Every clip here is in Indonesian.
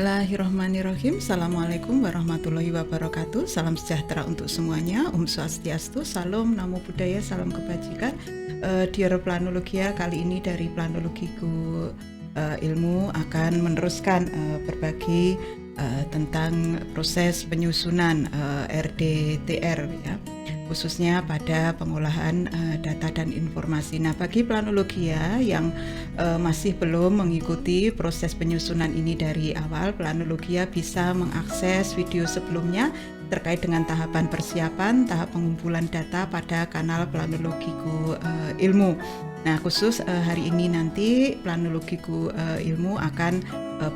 Bismillahirrahmanirrahim. Assalamualaikum warahmatullahi wabarakatuh. Salam sejahtera untuk semuanya. Om Swastiastu, Salam, Namo Buddhaya, Salam Kebajikan. Dear Planologia, kali ini dari Planologiku Ilmu akan meneruskan berbagi tentang proses penyusunan RDTR ya, khususnya pada pengolahan data dan informasi. Nah, bagi Planologia yang masih belum mengikuti proses penyusunan ini dari awal, Planologia bisa mengakses video sebelumnya terkait dengan tahapan persiapan, tahap pengumpulan data pada kanal Planologiku Ilmu. Nah, khusus hari ini nanti Planologiku Ilmu akan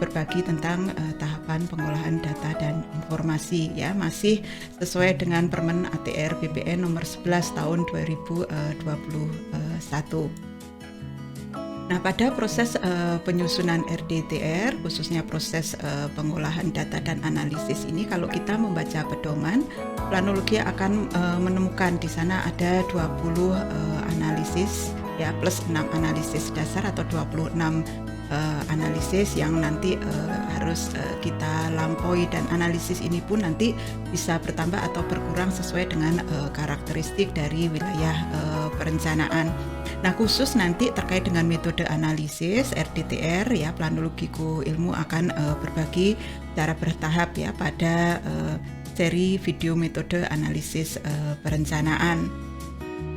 berbagi tentang tahapan pengolahan data dan informasi ya, masih sesuai dengan Permen ATR BPN nomor 11 tahun 2021. Nah, pada proses penyusunan RDTR, khususnya proses pengolahan data dan analisis ini, kalau kita membaca pedoman, Planologia akan menemukan di sana ada 20 analisis ya, plus 6 analisis dasar atau 26 analisis yang nanti harus kita lampaui, dan analisis ini pun nanti bisa bertambah atau berkurang sesuai dengan karakteristik dari wilayah perencanaan. Nah, khusus nanti terkait dengan metode analisis RDTR ya, Planologiku Ilmu akan berbagi secara bertahap ya pada seri video metode analisis perencanaan.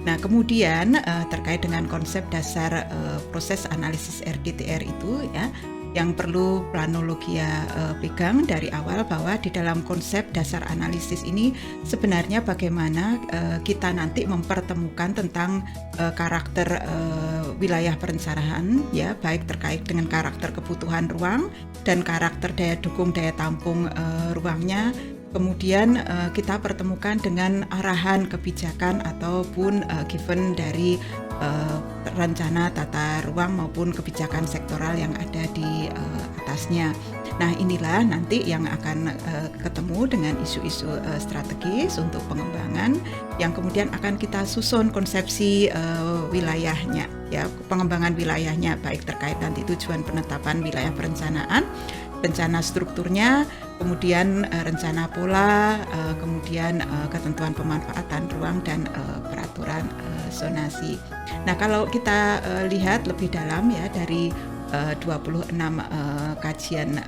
Nah, kemudian terkait dengan konsep dasar proses analisis RDTR itu ya, yang perlu Planologia pegang dari awal, bahwa di dalam konsep dasar analisis ini sebenarnya bagaimana kita nanti mempertemukan tentang karakter wilayah perencanaan ya, baik terkait dengan karakter kebutuhan ruang dan karakter daya dukung daya tampung ruangnya. Kemudian kita pertemukan dengan arahan kebijakan ataupun given dari rencana tata ruang maupun kebijakan sektoral yang ada di atasnya. Nah, inilah nanti yang akan ketemu dengan isu-isu strategis untuk pengembangan yang kemudian akan kita susun konsepsi wilayahnya ya, pengembangan wilayahnya, baik terkait nanti tujuan penetapan wilayah perencanaan, rencana strukturnya, kemudian rencana pola, kemudian ketentuan pemanfaatan ruang dan peraturan zonasi. Nah, kalau kita lihat lebih dalam ya dari 26 kajian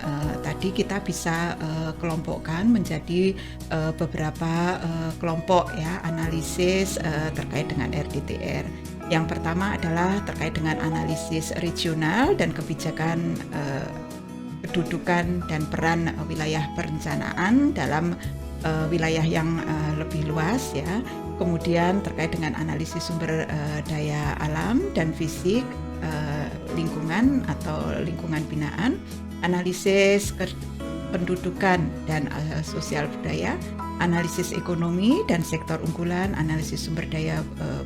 tadi, kita bisa kelompokkan menjadi beberapa kelompok ya, analisis terkait dengan RDTR. Yang pertama adalah terkait dengan analisis regional dan kebijakan kedudukan dan peran wilayah perencanaan dalam wilayah yang lebih luas ya. Kemudian terkait dengan analisis sumber daya alam dan fisik, lingkungan atau lingkungan binaan, analisis pendudukan dan sosial budaya, analisis ekonomi dan sektor unggulan, analisis sumber daya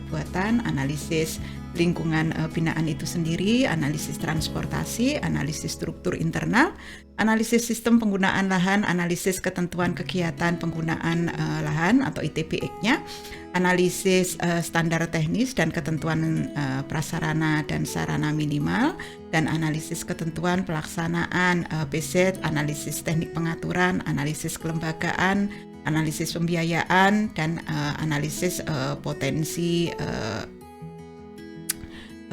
buatan, analisis lingkungan binaan itu sendiri, analisis transportasi, analisis struktur internal, analisis sistem penggunaan lahan, analisis ketentuan kegiatan penggunaan lahan atau ITBX-nya, analisis standar teknis dan ketentuan prasarana dan sarana minimal, dan analisis ketentuan pelaksanaan PZ, analisis teknik pengaturan, analisis kelembagaan, analisis pembiayaan, dan analisis potensi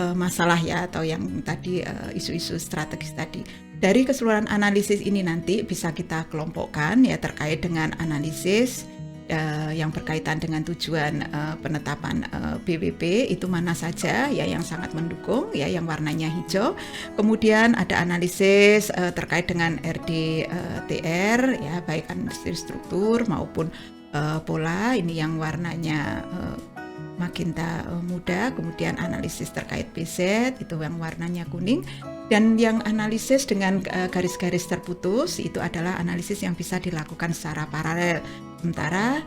masalah ya, atau yang tadi isu-isu strategis tadi. Dari keseluruhan analisis ini nanti bisa kita kelompokkan ya, terkait dengan analisis yang berkaitan dengan tujuan penetapan BWP itu mana saja ya, yang sangat mendukung ya, yang warnanya hijau. Kemudian ada analisis terkait dengan RDTR ya, baik analisis struktur maupun pola, ini yang warnanya magenta muda. Kemudian analisis terkait PZ itu yang warnanya kuning, dan yang analisis dengan garis-garis terputus itu adalah analisis yang bisa dilakukan secara paralel. Sementara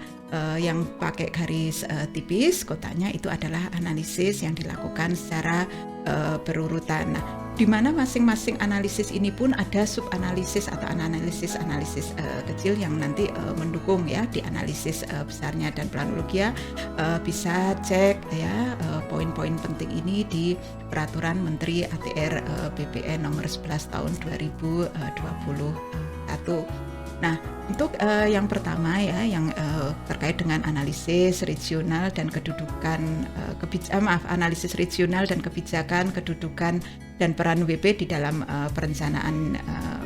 yang pakai garis tipis kotaknya itu adalah analisis yang dilakukan secara berurutan. Nah, di mana masing-masing analisis ini pun ada sub-analisis atau analisis kecil yang nanti mendukung ya di analisis besarnya, dan Planologia bisa cek ya poin-poin penting ini di Peraturan Menteri ATR BPN nomor 11 tahun 2021. satu. Nah, untuk yang pertama ya, yang terkait dengan analisis regional dan kedudukan analisis regional dan kebijakan, kedudukan dan peran WP di dalam perencanaan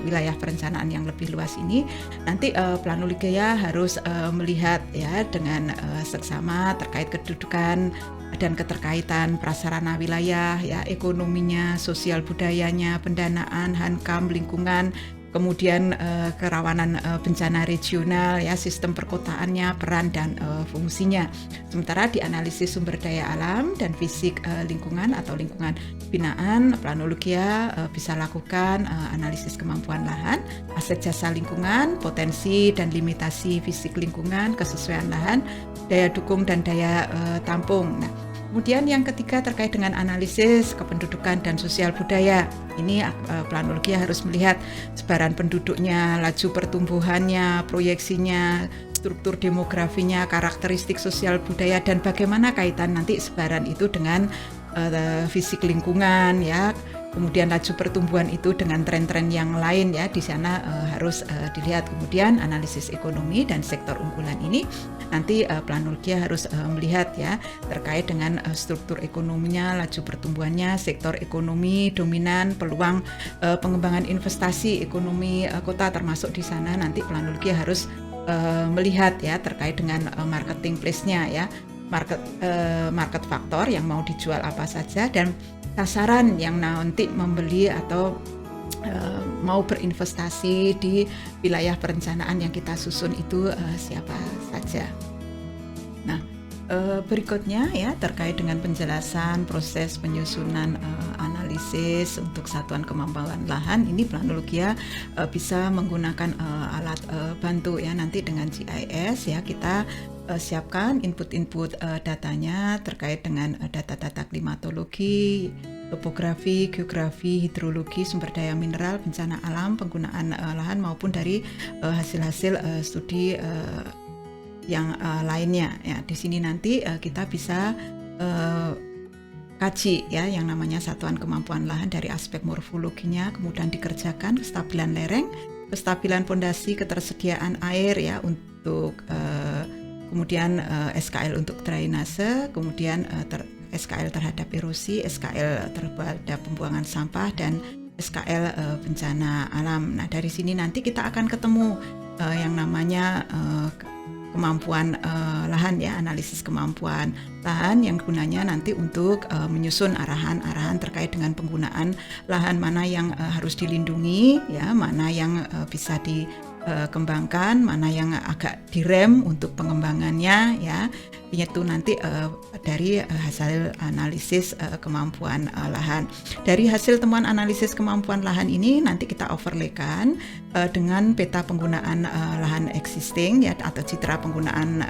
wilayah perencanaan yang lebih luas ini, nanti Planuligaya harus melihat ya dengan seksama terkait kedudukan dan keterkaitan prasarana wilayah, ya, ekonominya, sosial budayanya, pendanaan, hankam, lingkungan, kemudian kerawanan bencana regional, ya, sistem perkotaannya, peran dan fungsinya. Sementara di analisis sumber daya alam dan fisik lingkungan atau lingkungan binaan, Planologia bisa lakukan analisis kemampuan lahan, aset jasa lingkungan, potensi dan limitasi fisik lingkungan, kesesuaian lahan, daya dukung dan daya tampung. Nah, kemudian yang ketiga terkait dengan analisis kependudukan dan sosial budaya. Ini Planologia harus melihat sebaran penduduknya, laju pertumbuhannya, proyeksinya, struktur demografinya, karakteristik sosial budaya, dan bagaimana kaitan nanti sebaran itu dengan fisik lingkungan, ya. Kemudian laju pertumbuhan itu dengan tren-tren yang lain, ya, di sana harus dilihat. Kemudian analisis ekonomi dan sektor unggulan ini nanti Planologia harus melihat ya terkait dengan struktur ekonominya, laju pertumbuhannya, sektor ekonomi dominan, peluang pengembangan investasi ekonomi kota termasuk di sana. Nanti Planologia harus melihat ya terkait dengan marketing place-nya, ya, market faktor yang mau dijual apa saja, dan sasaran yang nanti membeli atau mau berinvestasi di wilayah perencanaan yang kita susun itu siapa saja. Nah, berikutnya ya terkait dengan penjelasan proses penyusunan analisis untuk satuan kemampuan lahan, ini Planologia bisa menggunakan alat bantu ya, nanti dengan GIS ya kita siapkan input-input datanya terkait dengan data-data klimatologi, topografi, geografi, hidrologi, sumber daya mineral, bencana alam, penggunaan lahan maupun dari hasil-hasil studi yang lainnya. Ya, di sini nanti kita bisa kaji ya yang namanya satuan kemampuan lahan dari aspek morfologinya, kemudian dikerjakan kestabilan lereng, kestabilan pondasi, ketersediaan air ya untuk kemudian SKL untuk drainase, kemudian SKL terhadap erosi, SKL terhadap pembuangan sampah, dan SKL bencana alam. Nah, dari sini nanti kita akan ketemu yang namanya kemampuan lahan ya, analisis kemampuan lahan yang gunanya nanti untuk menyusun arahan-arahan terkait dengan penggunaan lahan, mana yang harus dilindungi ya, mana yang bisa dikembangkan, mana yang agak direm untuk pengembangannya ya. Itu nanti dari hasil analisis kemampuan lahan. Dari hasil temuan analisis kemampuan lahan ini nanti kita overlaykan dengan peta penggunaan lahan existing ya, atau citra penggunaan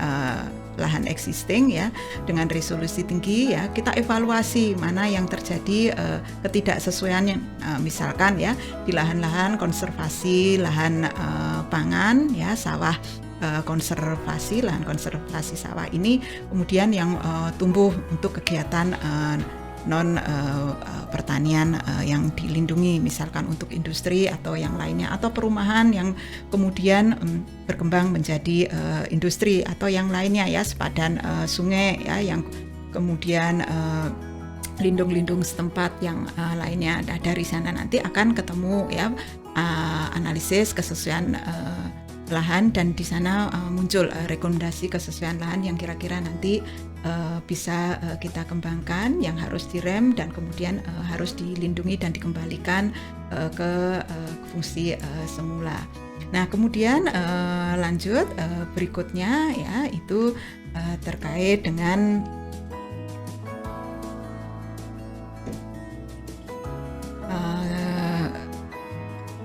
lahan existing ya dengan resolusi tinggi ya. Kita evaluasi mana yang terjadi ketidaksesuaiannya, misalkan ya di lahan-lahan konservasi, lahan pangan ya, sawah konservasi, lahan konservasi sawah ini kemudian yang tumbuh untuk kegiatan non pertanian yang dilindungi, misalkan untuk industri atau yang lainnya, atau perumahan yang kemudian berkembang menjadi industri atau yang lainnya ya, sepadan sungai ya yang kemudian lindung-lindung setempat yang lainnya. Nah, dari sana nanti akan ketemu ya analisis kesesuaian lahan, dan di sana muncul rekomendasi kesesuaian lahan yang kira-kira nanti bisa kita kembangkan, yang harus direm dan kemudian harus dilindungi dan dikembalikan ke fungsi semula. Nah, kemudian lanjut berikutnya ya itu terkait dengan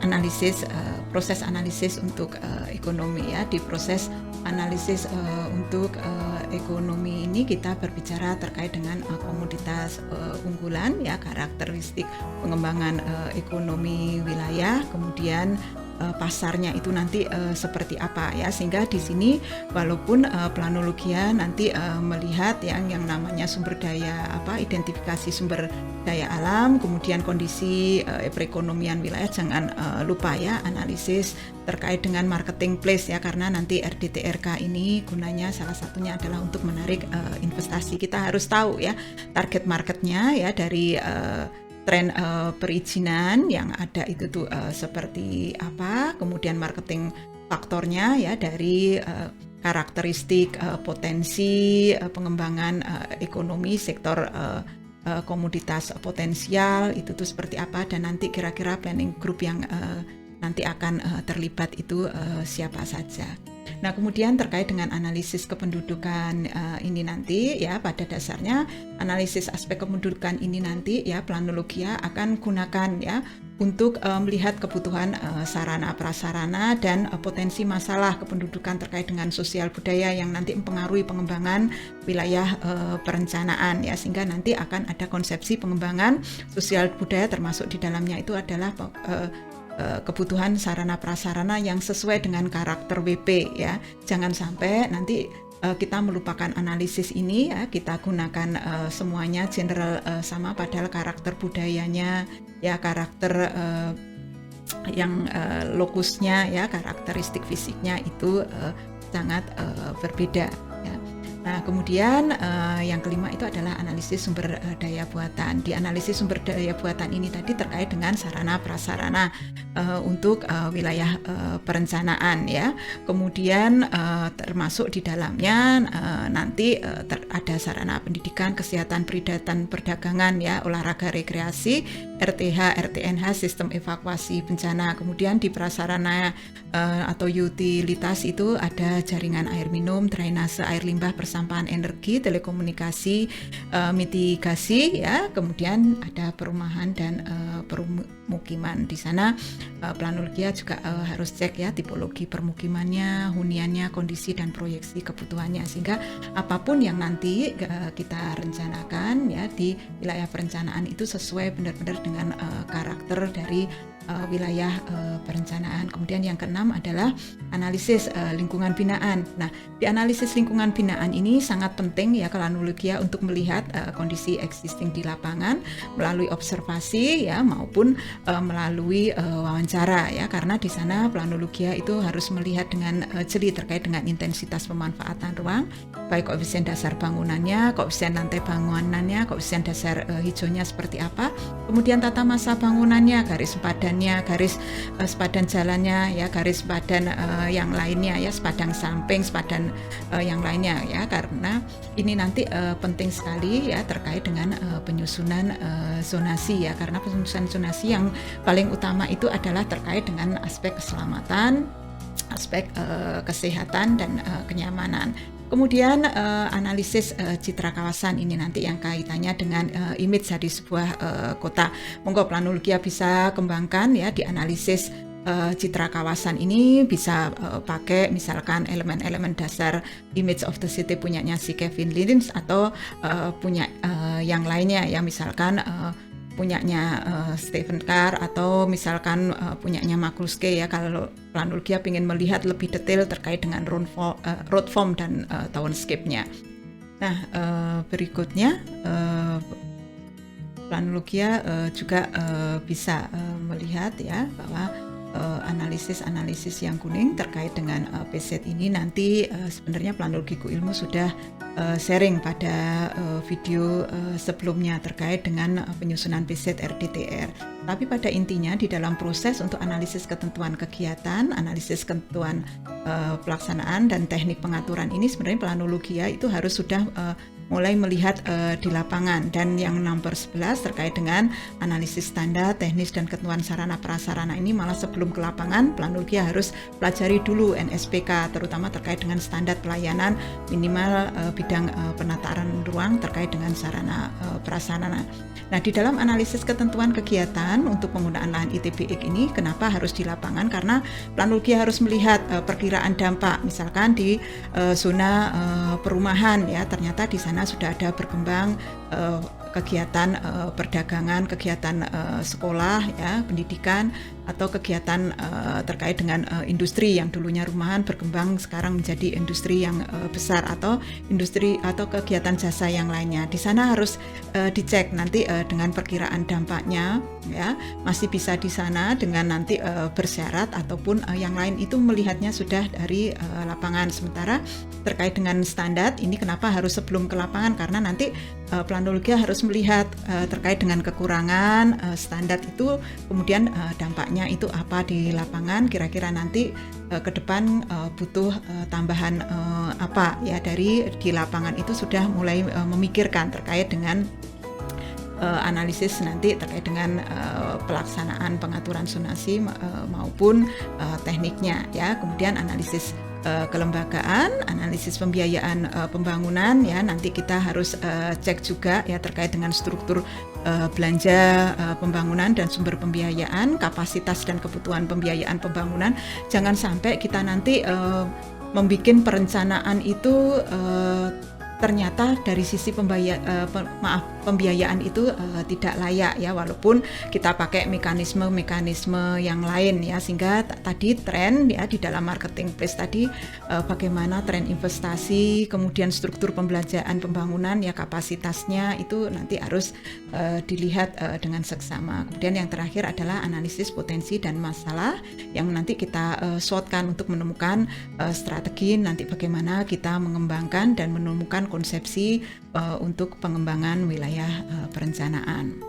analisis, proses analisis untuk ekonomi ya. Di proses analisis untuk ekonomi ini kita berbicara terkait dengan komoditas unggulan ya, karakteristik pengembangan ekonomi wilayah, kemudian pasarnya itu nanti seperti apa ya, sehingga di sini walaupun Planologia nanti melihat yang namanya sumber daya identifikasi sumber daya alam, kemudian kondisi perekonomian wilayah, jangan lupa ya analisis terkait dengan marketing place ya, karena nanti RDTRK ini gunanya salah satunya adalah untuk menarik investasi. Kita harus tahu ya target marketnya ya dari tren perizinan yang ada itu tuh seperti apa, kemudian marketing faktornya ya dari karakteristik potensi pengembangan ekonomi sektor komoditas potensial itu tuh seperti apa, dan nanti kira-kira planning group yang nanti akan terlibat itu siapa saja. Nah, kemudian terkait dengan analisis kependudukan ini nanti ya, pada dasarnya analisis aspek kependudukan ini nanti ya Planologia akan gunakan ya untuk melihat kebutuhan sarana prasarana dan potensi masalah kependudukan terkait dengan sosial budaya yang nanti mempengaruhi pengembangan wilayah perencanaan ya, sehingga nanti akan ada konsepsi pengembangan sosial budaya, termasuk di dalamnya itu adalah kebutuhan sarana prasarana yang sesuai dengan karakter WP ya. Jangan sampai nanti kita melupakan analisis ini ya, kita gunakan semuanya general sama, padahal karakter budayanya ya, karakter yang lokusnya ya, karakteristik fisiknya itu sangat berbeda ya. Nah, kemudian yang kelima itu adalah analisis sumber daya buatan. Di analisis sumber daya buatan ini tadi terkait dengan sarana prasarana untuk wilayah perencanaan ya. Kemudian termasuk di dalamnya nanti ada sarana pendidikan, kesehatan, peridatan, perdagangan ya, olahraga, rekreasi, RTH, RTNH, sistem evakuasi bencana. Kemudian di prasarana atau utilitas itu ada jaringan air minum, drainase air limbah, persampahan energi, telekomunikasi, mitigasi ya. Kemudian ada perumahan dan permukiman. Di sana Planologia juga harus cek ya tipologi permukimannya, huniannya, kondisi dan proyeksi kebutuhannya, sehingga apapun yang nanti kita rencanakan ya di wilayah perencanaan itu sesuai benar-benar dengan karakter dari wilayah perencanaan. Kemudian yang keenam adalah analisis lingkungan binaan. Nah, di analisis lingkungan binaan ini sangat penting ya Planologia untuk melihat kondisi existing di lapangan melalui observasi ya maupun melalui wawancara ya, karena di sana Planologia itu harus melihat dengan jeli terkait dengan intensitas pemanfaatan ruang, baik koefisien dasar bangunannya, koefisien lantai bangunannya, koefisien dasar hijaunya seperti apa, kemudian tata massa bangunannya, garis sepadannya, garis sepadan jalannya ya, garis sepadan yang lainnya ya, sepadang samping, sepadan yang lainnya ya, karena ini nanti penting sekali ya terkait dengan penyusunan zonasi ya, karena penyusunan zonasi yang paling utama itu adalah terkait dengan aspek keselamatan, aspek kesehatan dan kenyamanan. Kemudian analisis citra kawasan ini nanti yang kaitannya dengan image dari sebuah kota. Monggo Planologia bisa kembangkan ya di analisis citra kawasan ini, bisa pakai misalkan elemen-elemen dasar image of the city punyanya si Kevin Lins atau punya yang lainnya ya, misalkan punyanya Stephen Carr atau misalkan punyanya McCluskey ya, kalau Planologia ingin melihat lebih detail terkait dengan road form dan townscape-nya. Nah, berikutnya Planologia juga bisa melihat ya bahwa analisis yang kuning terkait dengan PZ ini nanti sebenarnya Planologiku Ilmu sudah sharing pada video sebelumnya terkait dengan penyusunan PZ RDTR. Tapi pada intinya di dalam proses untuk analisis ketentuan kegiatan, analisis ketentuan pelaksanaan dan teknik pengaturan ini sebenarnya Planologia itu harus sudah mulai melihat di lapangan. Dan yang nomor 11 terkait dengan analisis standar, teknis dan ketentuan sarana prasarana ini malah sebelum ke lapangan Planologia harus pelajari dulu NSPK, terutama terkait dengan standar pelayanan minimal bidang penataan ruang terkait dengan sarana prasarana. Nah, di dalam analisis ketentuan kegiatan untuk penggunaan lahan ITBX ini kenapa harus di lapangan? Karena Planologia harus melihat perkiraan dampak, misalkan di zona perumahan ya, ternyata di sana sudah ada berkembang kegiatan perdagangan, kegiatan sekolah ya, pendidikan, atau kegiatan terkait dengan industri yang dulunya rumahan berkembang sekarang menjadi industri yang besar, atau industri atau kegiatan jasa yang lainnya. Di sana harus dicek nanti dengan perkiraan dampaknya, ya masih bisa di sana dengan nanti bersyarat ataupun yang lain itu melihatnya sudah dari lapangan. Sementara terkait dengan standar ini kenapa harus sebelum ke lapangan, karena nanti planologi harus melihat terkait dengan kekurangan standar itu, kemudian dampaknya itu apa di lapangan, kira-kira nanti ke depan butuh tambahan apa ya, dari di lapangan itu sudah mulai memikirkan terkait dengan analisis nanti terkait dengan pelaksanaan pengaturan zonasi maupun tekniknya ya. Kemudian analisis kelembagaan, analisis pembiayaan pembangunan ya, nanti kita harus cek juga ya terkait dengan struktur belanja pembangunan dan sumber pembiayaan, kapasitas dan kebutuhan pembiayaan pembangunan. Jangan sampai kita nanti membuat perencanaan itu ternyata dari sisi pembiayaan itu tidak layak ya, walaupun kita pakai mekanisme yang lain ya, sehingga tadi tren ya di dalam marketplace tadi bagaimana tren investasi, kemudian struktur pembelanjaan pembangunan ya, kapasitasnya itu nanti harus dilihat dengan seksama. Kemudian yang terakhir adalah analisis potensi dan masalah yang nanti kita SWOT-kan untuk menemukan strategi nanti bagaimana kita mengembangkan dan menemukan konsepsi untuk pengembangan wilayah perencanaan.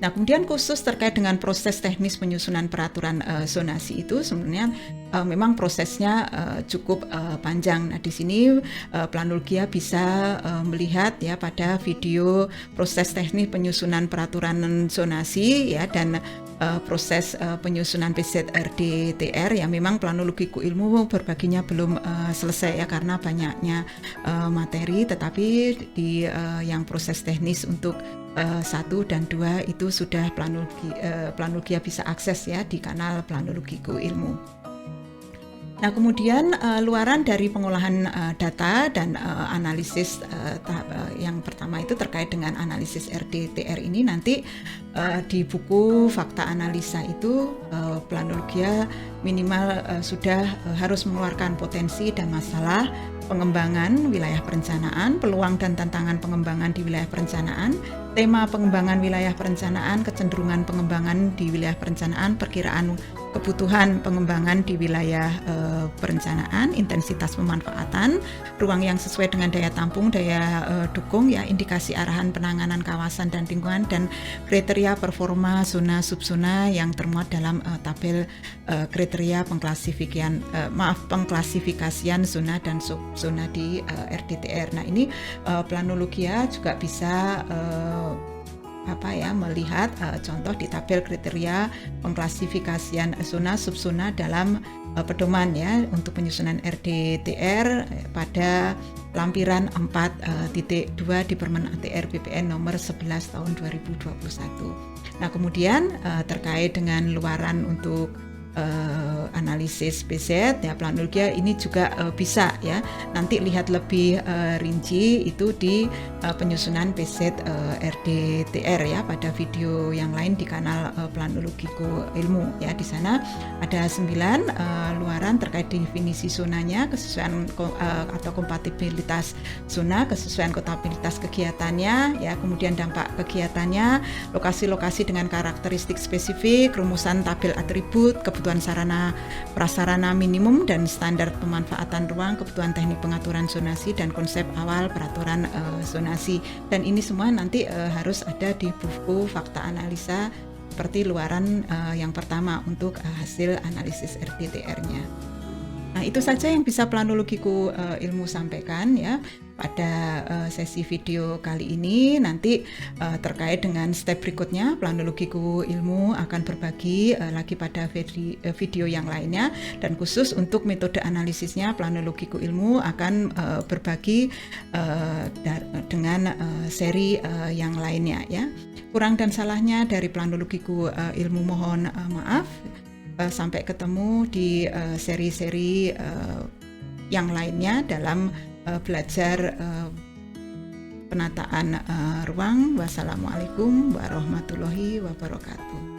Nah, kemudian khusus terkait dengan proses teknis penyusunan peraturan zonasi itu sebenarnya memang prosesnya cukup panjang. Nah, di sini Planologia bisa melihat ya pada video proses teknis penyusunan peraturan zonasi ya, dan proses penyusunan PZRDTR yang memang Planologiku Ilmu berbaginya belum selesai ya karena banyaknya materi, tetapi di yang proses teknis untuk 1 dan 2 itu sudah Planologia bisa akses ya di kanal Planologiku Ilmu. Nah, kemudian luaran dari pengolahan data dan analisis yang pertama itu terkait dengan analisis RDTR ini nanti di buku fakta analisa itu Planologia minimal sudah harus mengeluarkan potensi dan masalah pengembangan wilayah perencanaan, peluang dan tantangan pengembangan di wilayah perencanaan, tema pengembangan wilayah perencanaan, kecenderungan pengembangan di wilayah perencanaan, perkiraan kebutuhan pengembangan di wilayah perencanaan, intensitas pemanfaatan, ruang yang sesuai dengan daya tampung, daya dukung ya, indikasi arahan penanganan kawasan dan lingkungan, dan kriteria performa zona subzona yang termuat dalam tabel kriteria pengklasifikasian zona dan subzona di RDTR. Nah, ini Planologia juga bisa melihat contoh di tabel kriteria pengklasifikasian zona subzona dalam pedoman ya untuk penyusunan RDTR pada lampiran 4.2 di Permen ATR BPN nomor 11 tahun 2021. Nah, kemudian terkait dengan luaran untuk analisis PZ ya, Planologia ini juga bisa ya nanti lihat lebih rinci itu di penyusunan PZ RDTR ya pada video yang lain di kanal Planologiku Ilmu ya. Di sana ada 9 luaran terkait definisi zonanya, kesesuaian atau kompatibilitas zona, kesesuaian kompatibilitas kegiatannya ya, kemudian dampak kegiatannya, lokasi-lokasi dengan karakteristik spesifik, rumusan tabel atribut, kebutuhan sarana prasarana minimum dan standar pemanfaatan ruang, kebutuhan teknik pengaturan zonasi, dan konsep awal peraturan zonasi. Dan ini semua nanti harus ada di buku fakta analisa seperti luaran yang pertama untuk hasil analisis RDTR-nya. Nah, itu saja yang bisa Planologiku Ilmu sampaikan ya pada sesi video kali ini. Nanti terkait dengan step berikutnya Planologiku Ilmu akan berbagi lagi pada video yang lainnya, dan khusus untuk metode analisisnya Planologiku Ilmu akan berbagi dengan seri yang lainnya ya. Kurang dan salahnya dari Planologiku Ilmu mohon maaf. Sampai ketemu di seri-seri yang lainnya dalam belajar penataan ruang. Wassalamualaikum warahmatullahi wabarakatuh.